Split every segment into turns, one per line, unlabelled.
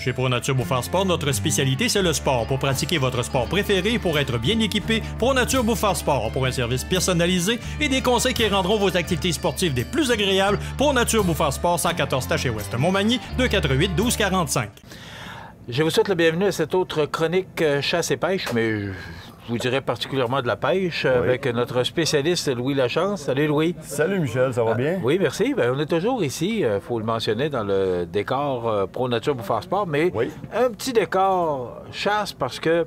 Chez ProNature Bouffard Sport, notre spécialité, c'est le sport. Pour pratiquer votre sport préféré et pour être bien équipé, ProNature Bouffard Sport. Pour un service personnalisé et des conseils qui rendront vos activités sportives des plus agréables, ProNature Bouffard Sport, 114 Taché Ouest Montmagny, 248 12 45.
Je vous souhaite la bienvenue à cette autre chronique chasse et pêche, mais je vous dirais particulièrement de la pêche, avec notre spécialiste Louis Lachance. Salut Louis.
Salut Michel, ça va bien?
Oui, merci. Bien, on est toujours ici, il faut le mentionner, dans le décor ProNature Bouffard Sport, mais un petit décor chasse parce que,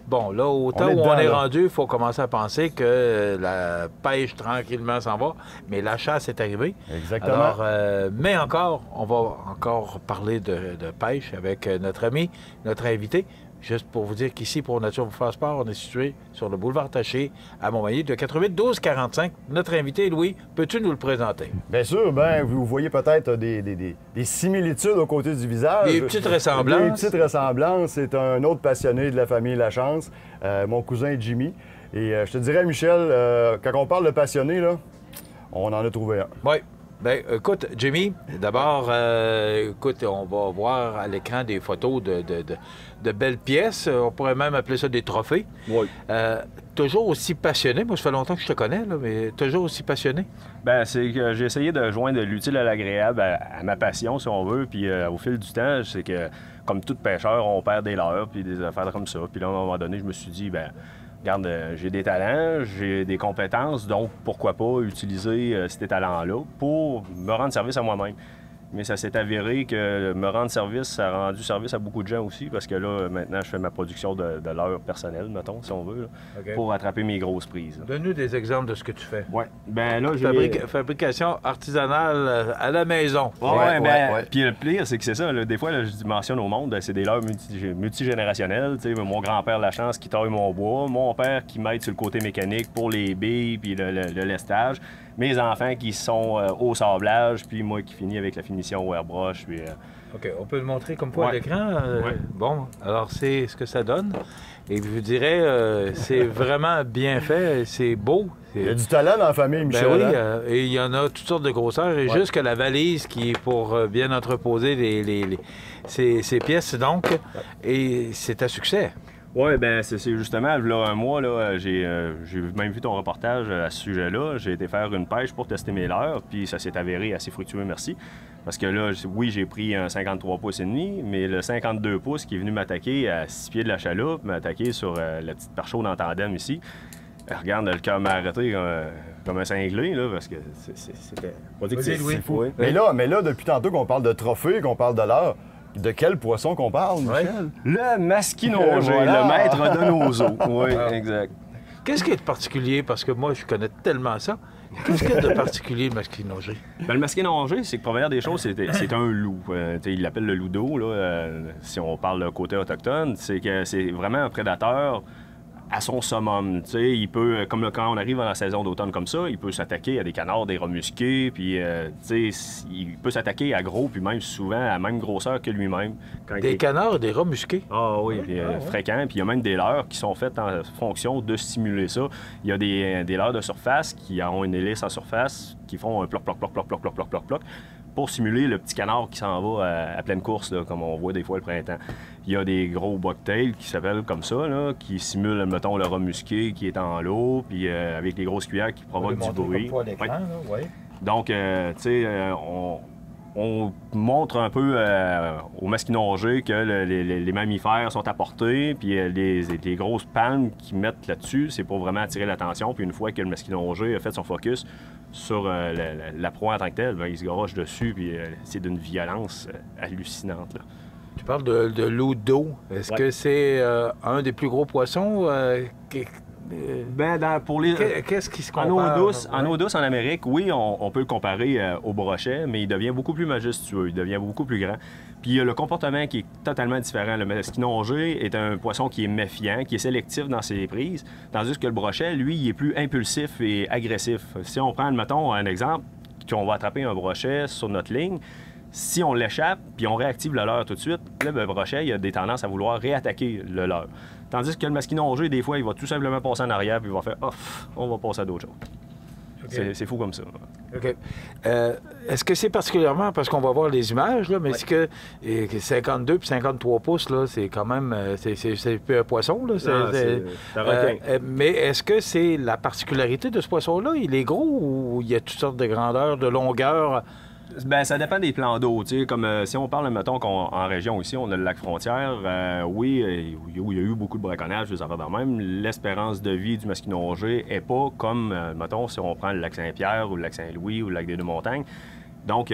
bon, là, au temps où on est rendu, il faut commencer à penser que la pêche tranquillement s'en va, mais la chasse est arrivée.
Exactement.
Alors, mais encore, on va encore parler de pêche avec notre ami, notre invité. Juste pour vous dire qu'ici, ProNature Bouffard Sport, on est situé sur le boulevard Taché à Montmagny, de 88 12 45. Notre invité, Louis, peux-tu nous le présenter?
Bien sûr, vous voyez peut-être des similitudes aux côtés du visage.
Des petites ressemblances.
Des petites ressemblances. C'est un autre passionné de la famille Lachance, mon cousin Jimmy. Et je te dirais, Michel, quand on parle de passionné, là, on en a trouvé un.
Oui. Bien, écoute, Jimmy, d'abord, écoute, on va voir à l'écran des photos de belles pièces. On pourrait même appeler ça des trophées.
Oui.
Toujours aussi passionné. Moi, ça fait longtemps que je te connais, là, mais toujours aussi passionné.
Bien, c'est que j'ai essayé de joindre l'utile à l'agréable à ma passion, si on veut. Puis au fil du temps, c'est que, comme tout pêcheur, on perd des leurres, puis des affaires comme ça. Puis là, à un moment donné, je me suis dit, bien, regarde, j'ai des talents, j'ai des compétences, donc pourquoi pas utiliser ces talents-là pour me rendre service à moi-même. Mais ça s'est avéré que me rendre service, ça a rendu service à beaucoup de gens aussi, parce que là, maintenant, je fais ma production de l'heure personnelle, mettons, si on veut, là, pour attraper mes grosses prises.
Donne-nous des exemples de ce que tu fais.
Oui. Bien là, j'ai...
Fabrication artisanale à la maison.
Puis le pire, c'est que c'est ça, là, des fois, là, je mentionne au monde, c'est des leurres multigénérationnelles. Mon grand-père Lachance qui taille mon bois, mon père qui m'aide sur le côté mécanique pour les billes puis le lestage, mes enfants qui sont au sablage, puis moi qui finis avec la finition au airbrush. Puis,
OK, on peut le montrer comme quoi à l'écran. Bon, alors c'est ce que ça donne. Et je vous dirais, c'est vraiment bien fait, c'est beau.
Il y a du talent dans la famille, Michel.
Ben oui, et il y en a toutes sortes de grosseurs. Et juste que la valise qui est pour bien entreposer ces pièces, donc, et c'est à succès.
Oui, bien, c'est justement, là, un mois, là, j'ai même vu ton reportage à ce sujet-là. J'ai été faire une pêche pour tester mes leurres, puis ça s'est avéré assez fructueux, merci. Parce que là, oui, j'ai pris un 53 pouces et demi, mais le 52 pouces qui est venu m'attaquer à 6 pieds de la chaloupe, m'attaquer sur la petite perche chaude en tandem ici. Regarde, le cœur m'a arrêté comme un cinglé, là, parce que c'était... Pas dit que c'est fou.
Oui. Mais là, depuis tantôt qu'on parle de trophée, qu'on parle de leurre, de quel poisson qu'on parle, Michel?
Le masquinongé, le maître de nos eaux. Oui, exact.
Qu'est-ce qui est de particulier? Parce que moi, je connais tellement ça. Qu'est-ce qu'il y a de particulier, le masquinongé?
Bien, le masquinongé, c'est que, première des choses, c'est un loup. Il l'appelle le loup d'eau, si on parle de côté autochtone. C'est que c'est vraiment un prédateur à son summum. Il peut, comme quand on arrive dans la saison d'automne comme ça, il peut s'attaquer à des canards, des rats musqués, puis il peut s'attaquer à gros, puis même souvent à la même grosseur que lui-même.
Des canards et des rats musqués?
Ah oui, puis fréquents. Puis il y a même des leurres qui sont faites en fonction de stimuler ça. Il y a des leurres de surface qui ont une hélice en surface, qui font un ploc, ploc, ploc, ploc, ploc, ploc, ploc, ploc, ploc, pour simuler le petit canard qui s'en va à pleine course, là, comme on voit des fois le printemps. Il y a des gros bucktails qui s'appellent comme ça, là, qui simulent, mettons, le rat musqué qui est en l'eau, puis avec les grosses cuillères qui provoquent du bruit. Donc, tu sais, on montre un peu au masquinongé que les mammifères sont à portée, puis les grosses palmes qu'ils mettent là-dessus, c'est pour vraiment attirer l'attention. Puis une fois que le masquinongé a fait son focus sur la proie en tant que telle, bien, il se garoche dessus, puis c'est d'une violence hallucinante, là.
Tu parles de loup d'eau. Est-ce que c'est un des plus gros poissons?
Pour les...
Qu'est-ce qui se compare?
En eau douce, en Amérique, oui, on peut le comparer au brochet, mais il devient beaucoup plus majestueux, il devient beaucoup plus grand. Puis il y a le comportement qui est totalement différent. Le masquinongé est un poisson qui est méfiant, qui est sélectif dans ses prises, tandis que le brochet, lui, il est plus impulsif et agressif. Si on prend, mettons, un exemple, qu'on va attraper un brochet sur notre ligne, si on l'échappe puis on réactive le leurre tout de suite, là, le brochet, il a des tendances à vouloir réattaquer le leurre. Tandis que le masquinongé, des fois, il va tout simplement passer en arrière puis il va faire « off, on va passer à d'autres choses ». C'est fou comme ça.
OK. Est-ce que c'est particulièrement, parce qu'on va voir les images, là, mais est-ce que 52 puis 53 pouces, là, c'est quand même, c'est plus un poisson, là?
C'est un requin.
Mais est-ce que c'est la particularité de ce poisson-là? Il est gros ou il y a toutes sortes de grandeurs, de longueurs?
Ben, ça dépend des plans d'eau. Comme si on parle, mettons, qu'en région ici, on a le lac Frontière. Oui, il y a eu beaucoup de braconnage, des affaires de même. L'espérance de vie du masquinongé n'est pas comme, mettons, si on prend le lac Saint-Pierre ou le lac Saint-Louis ou le lac des Deux-Montagnes. Donc,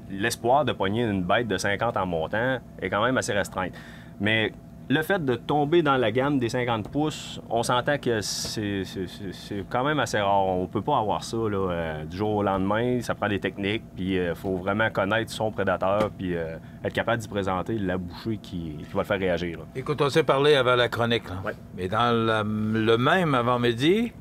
l'espoir de pogner une bête de 50 en montant est quand même assez restreint. Mais le fait de tomber dans la gamme des 50 pouces, on s'entend que c'est quand même assez rare. On peut pas avoir ça là, du jour au lendemain. Ça prend des techniques, puis il faut vraiment connaître son prédateur, puis être capable d'y présenter la bouchée qui va le faire réagir. Là.
Écoute, on s'est parlé avant la chronique. Là.
Ouais.
Mais dans le même avant-midi,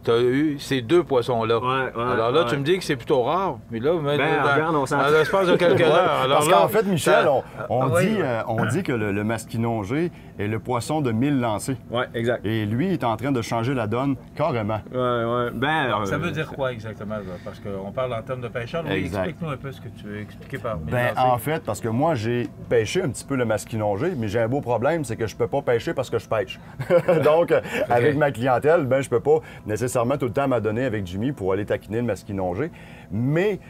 tu as eu ces deux poissons-là. Alors là, tu me dis que c'est plutôt rare. Mais là,
regarde, on s'en
dans l'espace de quelques heures. Alors
parce
là,
qu'en fait, Michel, on dit que le masquinongé est le poisson de 1000 lancers.
Oui, exact.
Et lui est en train de changer la donne carrément.
Oui.
Ça veut dire quoi exactement? Là? Parce qu'on parle en termes de pêcheur. Explique-nous un peu ce que tu veux expliquer par 1000 lancers.
En fait, parce que moi, j'ai pêché un petit peu le masquinongé, mais j'ai un beau problème, c'est que je peux pas pêcher parce que je pêche. Donc, avec ma clientèle, je peux pas nécessairement tout le temps m'adonner avec Jimmy pour aller taquiner le masquinongé. Mais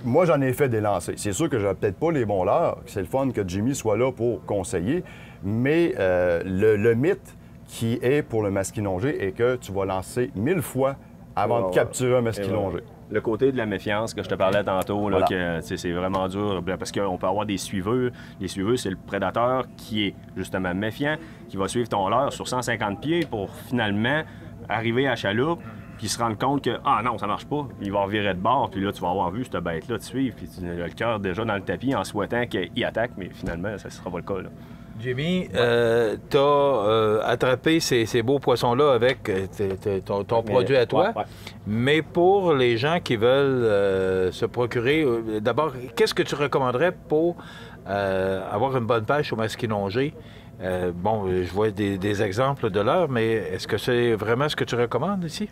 moi, j'en ai fait des lancers. C'est sûr que j'avais peut-être pas les bons leurres. C'est le fun que Jimmy soit là pour conseiller. Mais le mythe qui est pour le masquinongé est que tu vas lancer 1000 fois avant de capturer un masquinongé.
Le côté de la méfiance que je te parlais tantôt, là, que c'est vraiment dur parce qu'on peut avoir des suiveux. Les suiveux, c'est le prédateur qui est justement méfiant, qui va suivre ton leurre sur 150 pieds pour finalement arriver à la chaloupe, puis se rendre compte que « Ah non, ça marche pas », il va revirer de bord, puis là, tu vas avoir vu cette bête-là te suivre, puis tu as le cœur déjà dans le tapis en souhaitant qu'il attaque, mais finalement, ça ne sera pas le cas. Là.
Jimmy, tu as attrapé ces beaux poissons-là avec ton produit à toi, mais pour les gens qui veulent se procurer, d'abord, qu'est-ce que tu recommanderais pour avoir une bonne pêche au masquinongé? Je vois des exemples de l'heure, mais est-ce que c'est vraiment ce que tu recommandes ici?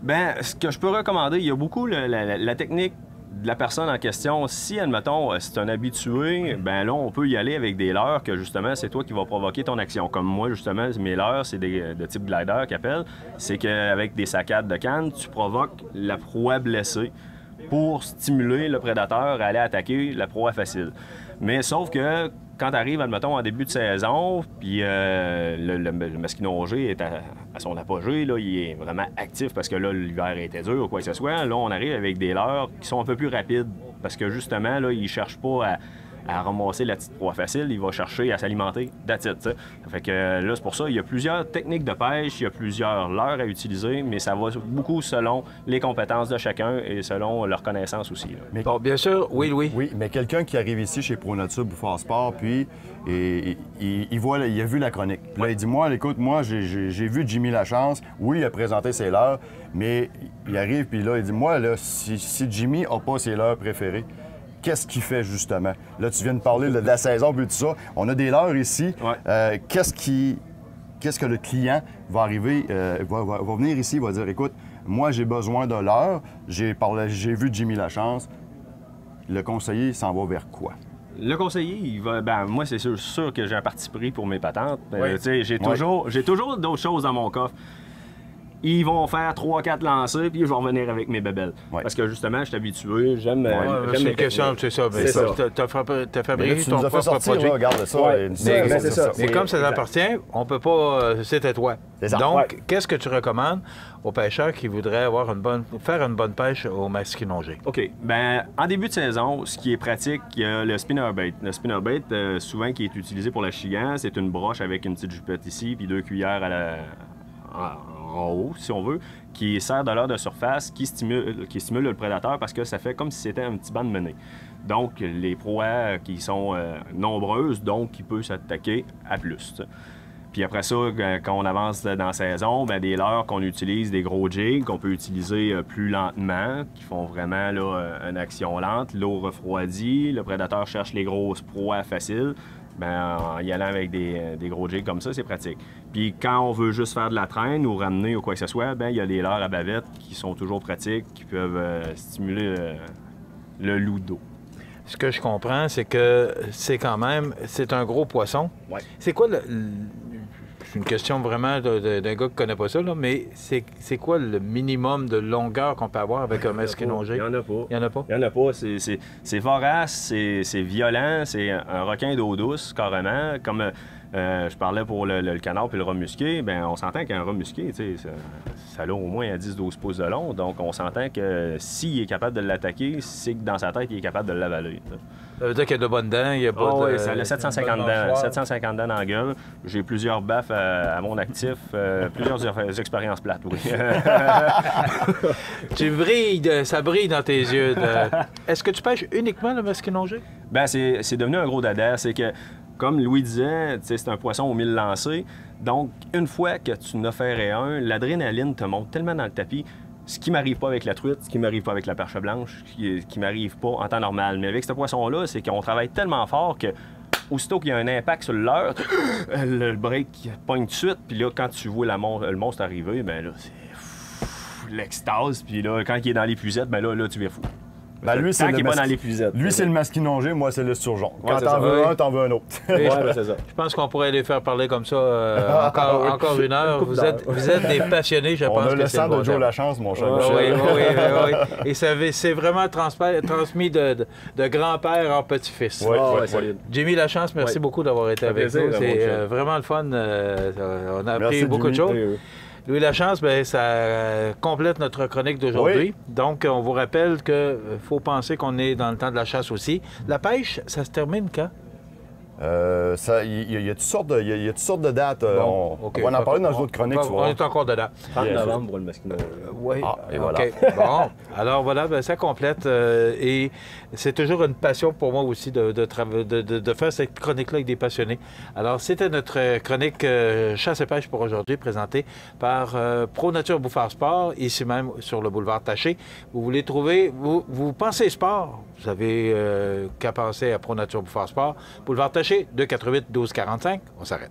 Bien, ce que je peux recommander, il y a beaucoup la technique de la personne en question. Si, admettons, c'est un habitué, ben là, on peut y aller avec des leurres que, justement, c'est toi qui vas provoquer ton action. Comme moi, justement, mes leurres, c'est de type glider qu'ils appellent. C'est qu'avec des saccades de canne, tu provoques la proie blessée pour stimuler le prédateur à aller attaquer la proie facile. Mais sauf que quand tu arrives, admettons, en début de saison, puis le masquinongé est à son apogée, là, il est vraiment actif parce que là, l'hiver était dur ou quoi que ce soit. Là, on arrive avec des leurres qui sont un peu plus rapides parce que justement, là, il ne cherche pas à ramasser la petite proie facile, il va chercher à s'alimenter, that's it, t'sais. Fait que là, c'est pour ça, il y a plusieurs techniques de pêche, il y a plusieurs leurres à utiliser, mais ça va beaucoup selon les compétences de chacun et selon leur connaissance aussi. Là.
Mais,
bon, bien sûr, oui.
Oui, mais quelqu'un qui arrive ici chez ProNature Bouffard Sport, puis il a vu la chronique. Puis là, il dit, moi, écoute, moi, j'ai vu Jimmy Lachance, oui, il a présenté ses leurres, mais il arrive, puis là, il dit, moi, là, si Jimmy n'a pas ses leurres préférées, qu'est-ce qu'il fait, justement? Là, tu viens de parler de la saison, puis tout ça. On a des leurres ici.
Ouais.
Qu'est-ce que le client va arriver, va venir ici, va dire, écoute, moi, j'ai besoin de leurre. J'ai vu Jimmy Lachance. Le conseiller s'en va vers quoi?
Le conseiller, il va. Moi, c'est sûr que j'ai un parti pris pour mes patentes.
Oui.
J'ai toujours d'autres choses dans mon coffre. Ils vont faire 3-4 lancers, puis je vais revenir avec mes bébelles. Ouais. Parce que justement, je suis habitué, j'aime
c'est une question, c'est ça. T'as fabriqué ton propre produit.
Regarde ça.
C'est ça. Mais comme ça t'appartient, on peut pas... C'est à toi. Donc, qu'est-ce que tu recommandes aux pêcheurs qui voudraient faire une bonne pêche au masquinongé?
OK. En début de saison, ce qui est pratique, il y a le spinnerbait. Le spinnerbait, souvent, qui est utilisé pour la chigan, c'est une broche avec une petite jupette ici, puis 2 cuillères en haut, si on veut, qui sert de leurre de surface, qui stimule le prédateur parce que ça fait comme si c'était un petit banc de menée. Donc, les proies qui sont nombreuses, donc qui peuvent s'attaquer à plus. Puis après ça, quand on avance dans la saison, bien, des leurres qu'on utilise, des gros jigs qu'on peut utiliser plus lentement, qui font vraiment là, une action lente. L'eau refroidit, le prédateur cherche les grosses proies faciles. Bien, en y allant avec des gros jigs comme ça, c'est pratique. Puis quand on veut juste faire de la traîne ou ramener ou quoi que ce soit, bien, il y a des leurres à bavette qui sont toujours pratiques, qui peuvent stimuler le loup d'eau.
Ce que je comprends, c'est que c'est quand même, c'est un gros poisson.
Ouais.
C'est quoi c'est une question vraiment d'un gars qui ne connaît pas ça, là, mais c'est quoi le minimum de longueur qu'on peut avoir avec un masquinongé?
Il n'y en a pas.
Il n'y en a pas?
Il n'y en a pas. C'est vorace, c'est violent, c'est un requin d'eau douce, carrément. Comme je parlais pour le canard puis le rat musqué, bien, on s'entend qu'un rat musqué, ça a au moins à 10-12 pouces de long. Donc, on s'entend que s'il est capable de l'attaquer, c'est que dans sa tête, il est capable de l'avaler.
Ça veut dire qu'il y a de bonnes dents, il y a pas de...
Oui, ça a 750 dents. 750 dents dans la gueule. J'ai plusieurs baffes à mon actif, plusieurs expériences plates, oui.
Tu brilles, ça brille dans tes yeux. Est-ce que tu pêches uniquement le masquinongé?
Bien, c'est devenu un gros dada. C'est que, comme Louis disait, c'est un poisson aux 1000 lancers. Donc, une fois que tu en as fait un, l'adrénaline te monte tellement dans le tapis. Ce qui m'arrive pas avec la truite, ce qui m'arrive pas avec la perche blanche, ce qui m'arrive pas en temps normal. Mais avec ce poisson-là, c'est qu'on travaille tellement fort que aussitôt qu'il y a un impact sur le leurre, le break pogne tout de suite. Puis là, quand tu vois le monstre arriver, bien là, c'est l'extase. Puis là, quand il est dans l'épuisette, bien là, tu viens fou.
Ben, lui, c'est
pas dans l'épuisette.
Lui, c'est le masquinongé, moi, c'est le surgeon.
Ouais,
quand t'en veux un, t'en veux un autre.
Ouais, c'est ça.
Je pense qu'on pourrait les faire parler comme ça encore une heure. Vous êtes des passionnés, je pense.
On a
que
le
c'est
sang
le bon
de Joe
terme.
Lachance, mon cher
Oui,
Michel.
oui. Et c'est vraiment transmis de grand-père en petit-fils.
Oui,
solide.
Jimmy Lachance, merci beaucoup d'avoir été avec
plaisir,
nous. C'est
mon chum.
vraiment le fun. On a appris
Merci,
beaucoup de
Jimmy.
choses. Louis Lachance, bien, ça complète notre chronique d'aujourd'hui.
Oui.
Donc, on vous rappelle qu'il faut penser qu'on est dans le temps de la chasse aussi. La pêche, ça se termine quand?
Il y a toutes sortes de dates.
Bon,
on
OK.
va en parler dans une autre chronique, tu
On
vois.
est encore dedans.
30 novembre pour le masquinongé.
Oui.
Ah, et
OK.
voilà.
Bon, alors voilà, ben, ça complète. Et c'est toujours une passion pour moi aussi de faire cette chronique-là avec des passionnés. Alors, c'était notre chronique chasse et pêche pour aujourd'hui, présentée par Pro Nature Bouffard Sport, ici même sur le boulevard Taché. Vous voulez trouver, vous pensez sport, vous avez qu'à penser à Pro Nature Bouffard Sport. Boulevard Taché, 288 12 45. On s'arrête.